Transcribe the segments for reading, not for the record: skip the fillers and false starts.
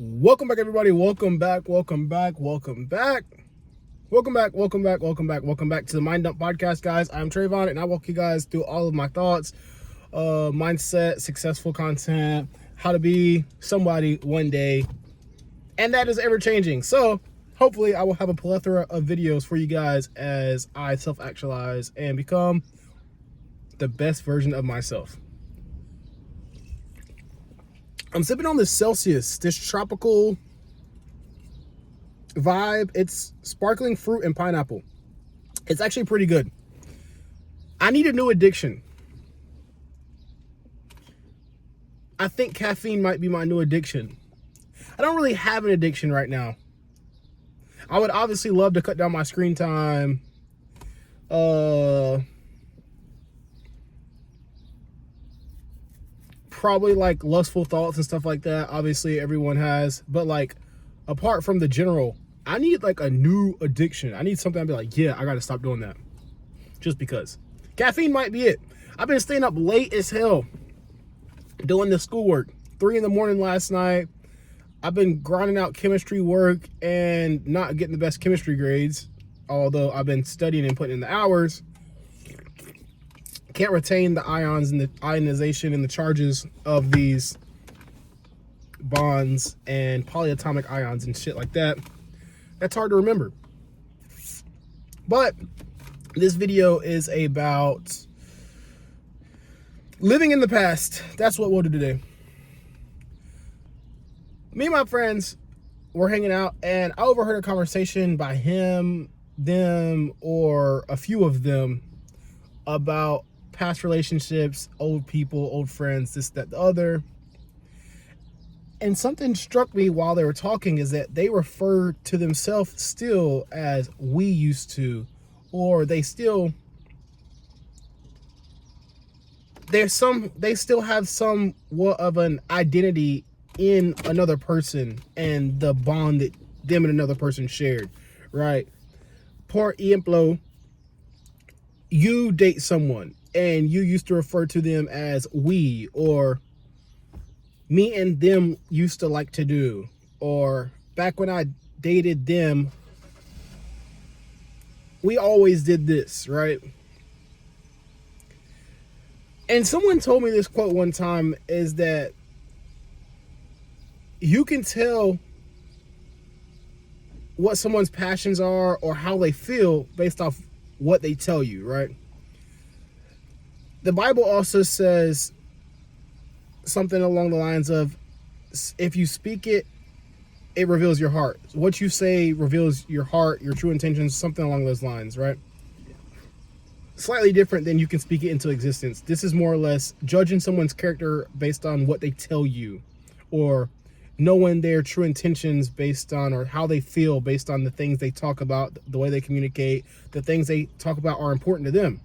Welcome back, everybody. Welcome back to the Mind Dump Podcast, guys. I'm Trayvon, and I walk you guys through all of my thoughts, mindset, successful content, how to be somebody one day, and that is ever changing. So hopefully I will have a plethora of videos for you guys as I self-actualize and become the best version of myself. I'm sipping on this Celsius, this tropical vibe. It's sparkling fruit and pineapple. It's actually pretty good. I need a new addiction. I think caffeine might be my new addiction. I don't really have an addiction right now. I would obviously love to cut down my screen time. Probably like lustful thoughts and stuff like that. Obviously everyone has, but like apart from the general, I need like a new addiction. I need something I'd be like, yeah, I gotta stop doing that. Just because. Caffeine might be it. I've been staying up late as hell doing the schoolwork. 3 in the morning last night. I've been grinding out chemistry work and not getting the best chemistry grades, although I've been studying and putting in the hours. Can't retain the ions and the ionization and the charges of these bonds and polyatomic ions and shit like that. That's hard to remember. But this video is about living in the past. That's what we'll do today. Me and my friends were hanging out, and I overheard a conversation by him, them, or a few of them about past relationships, old people, old friends, this, that, the other. And something struck me while they were talking is that they refer to themselves still as we used to, or they still have somewhat of an identity in another person and the bond that them and another person shared, right? Por ejemplo, you date someone and you used to refer to them as we, or me and them used to like to do, or back when I dated them, we always did this, right? And someone told me this quote one time is that you can tell what someone's passions are or how they feel based off what they tell you, right? The Bible also says something along the lines of, if you speak it, it reveals your heart. What you say reveals your heart, your true intentions, something along those lines, right? Slightly different than you can speak it into existence. This is more or less judging someone's character based on what they tell you, or knowing their true intentions based on, or how they feel based on the things they talk about, the way they communicate, the things they talk about are important to them.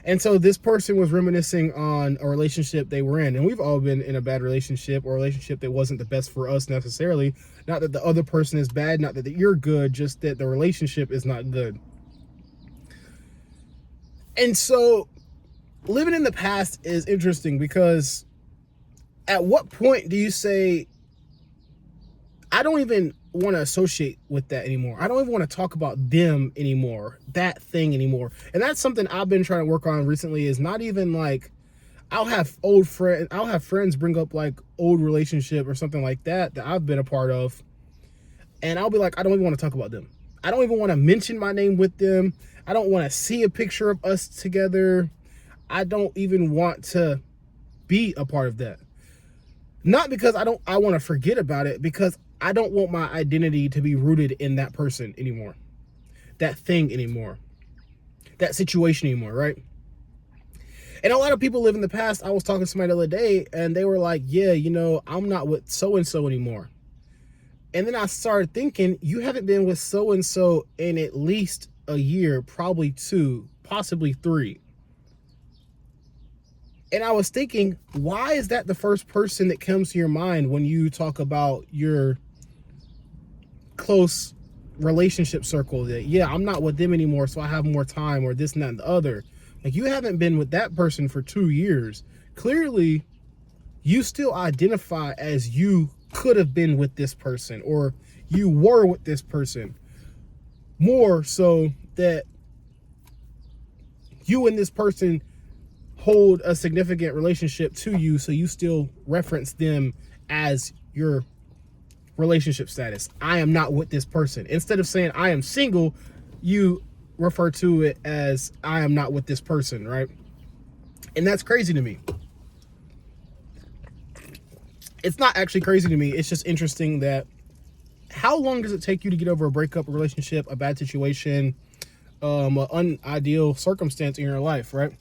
And so this person was reminiscing on a relationship they were in. And we've all been in a bad relationship, or a relationship that wasn't the best for us necessarily. Not that the other person is bad, not that you're good, just that the relationship is not good. And so living in the past is interesting, because at what point do you say, I don't even want to associate with that anymore. I don't even want to talk about them anymore, that thing anymore. And that's something I've been trying to work on recently, is not even like, I'll have friends bring up like old relationship or something like that I've been a part of. And I'll be like, I don't even want to talk about them. I don't even want to mention my name with them. I don't want to see a picture of us together. I don't even want to be a part of that. Not because I want to forget about it, because I don't want my identity to be rooted in that person anymore, that thing anymore, that situation anymore, right? And a lot of people live in the past. I was talking to somebody the other day, and they were like, yeah, I'm not with so-and-so anymore. And then I started thinking, you haven't been with so-and-so in at least a year, probably 2, possibly 3. And I was thinking, why is that the first person that comes to your mind when you talk about your close relationship circle? That, yeah, I'm not with them anymore, so I have more time, or this and that and the other. Like, you haven't been with that person for 2 years. Clearly, you still identify as you could have been with this person, or you were with this person, more so that you and this person hold a significant relationship to you, so you still reference them as your relationship status. I am not with this person. Instead of saying I am single, you refer to it as I am not with this person, right? And that's crazy to me. It's not actually crazy to me. It's just interesting that how long does it take you to get over a breakup, a relationship, a bad situation, an unideal circumstance in your life, right?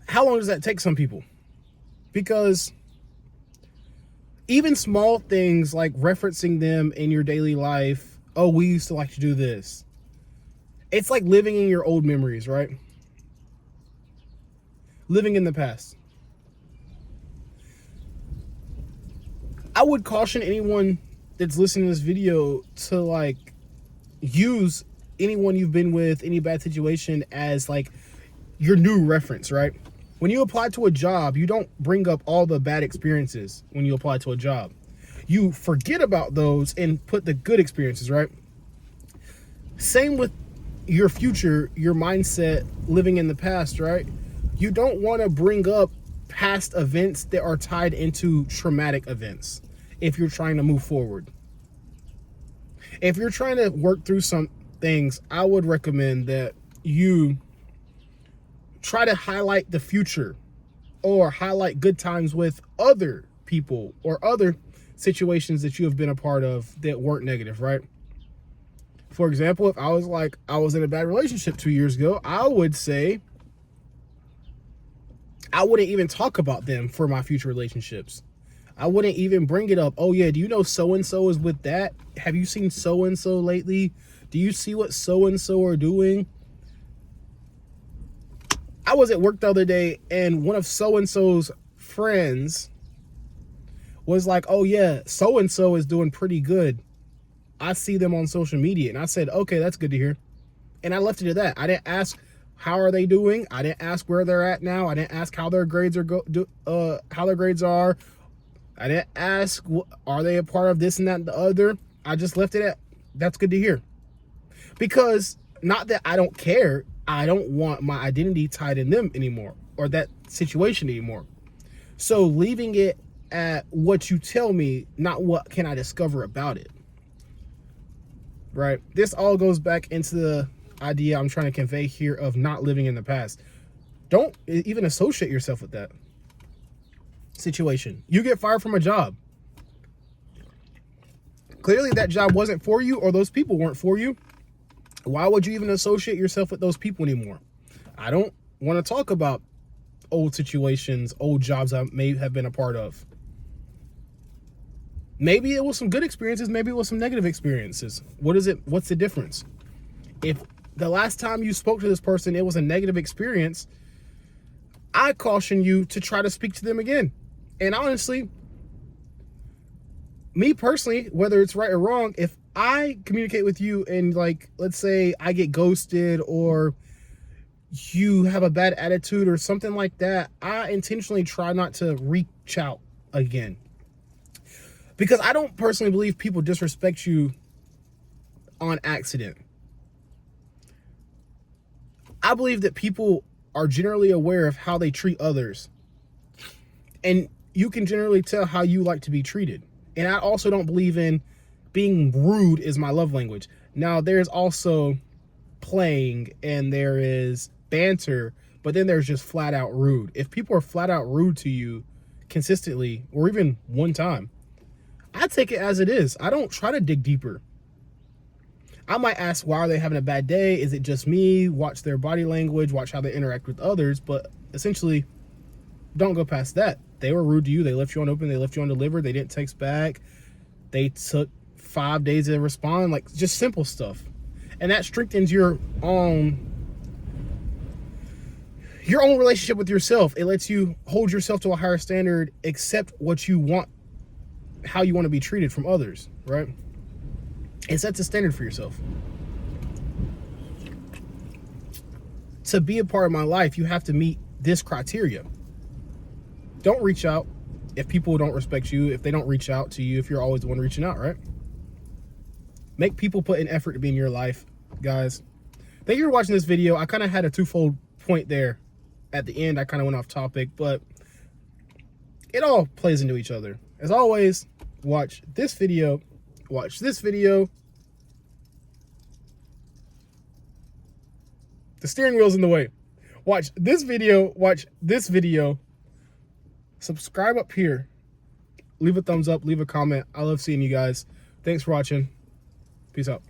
How long does that take some people? Because even small things like referencing them in your daily life, oh, we used to like to do this. It's like living in your old memories, right? Living in the past. I would caution anyone that's listening to this video to like use anyone you've been with, any bad situation, as like your new reference, right? When you apply to a job, you don't bring up all the bad experiences when you apply to a job. You forget about those and put the good experiences, right? Same with your future, your mindset, living in the past, right? You don't want to bring up past events that are tied into traumatic events if you're trying to move forward. If you're trying to work through some things, I would recommend that you try to highlight the future or highlight good times with other people or other situations that you have been a part of that weren't negative, right? For example, if I was in a bad relationship 2 years ago, I would say I wouldn't even talk about them for my future relationships. I wouldn't even bring it up. Oh yeah, do you know so-and-so is with that? Have you seen so-and-so lately? Do you see what so-and-so are doing? I was at work the other day and one of so-and-so's friends was like, oh yeah, so-and-so is doing pretty good. I see them on social media. And I said, okay, that's good to hear. And I left it at that. I didn't ask how are they doing. I didn't ask where they're at now. I didn't ask how their grades are how their grades are. I didn't ask are they a part of this and that and the other. I just left it at that's good to hear. Because not that I don't care, I don't want my identity tied in them anymore or that situation anymore. So leaving it at what you tell me, not what can I discover about it. Right? This all goes back into the idea I'm trying to convey here of not living in the past. Don't even associate yourself with that situation. You get fired from a job. Clearly that job wasn't for you, or those people weren't for you. Why would you even associate yourself with those people anymore? I don't want to talk about old situations, old jobs I may have been a part of. Maybe it was some good experiences. Maybe it was some negative experiences. What's the difference? If the last time you spoke to this person, it was a negative experience, I caution you to try to speak to them again. And honestly, me personally, whether it's right or wrong, if I communicate with you and like, let's say I get ghosted or you have a bad attitude or something like that, I intentionally try not to reach out again. Because I don't personally believe people disrespect you on accident. I believe that people are generally aware of how they treat others. And you can generally tell how you like to be treated. And I also don't believe in being rude is my love language. Now, there's also playing and there is banter, but then there's just flat out rude. If people are flat out rude to you consistently, or even one time, I take it as it is. I don't try to dig deeper. I might ask, why are they having a bad day? Is it just me? Watch their body language, watch how they interact with others, but essentially don't go past that. They were rude to you. They left you on open. They left you undelivered. They didn't text back. They took 5 days to respond, like just simple stuff. And that strengthens your own relationship with yourself. It lets you hold yourself to a higher standard, accept what you want, how you want to be treated from others, right? It sets a standard for yourself. To be a part of my life, you have to meet this criteria. Don't reach out. if people don't respect you, if they don't reach out to you, if you're always the one reaching out, right? Make people put in effort to be in your life, guys. Thank you for watching this video. I kind of had a twofold point there. At the end, I kind of went off topic, but it all plays into each other. As always, watch this video. Watch this video. The steering wheel's in the way. Watch this video. Watch this video. Subscribe up here. Leave a thumbs up. Leave a comment. I love seeing you guys. Thanks for watching. Peace out.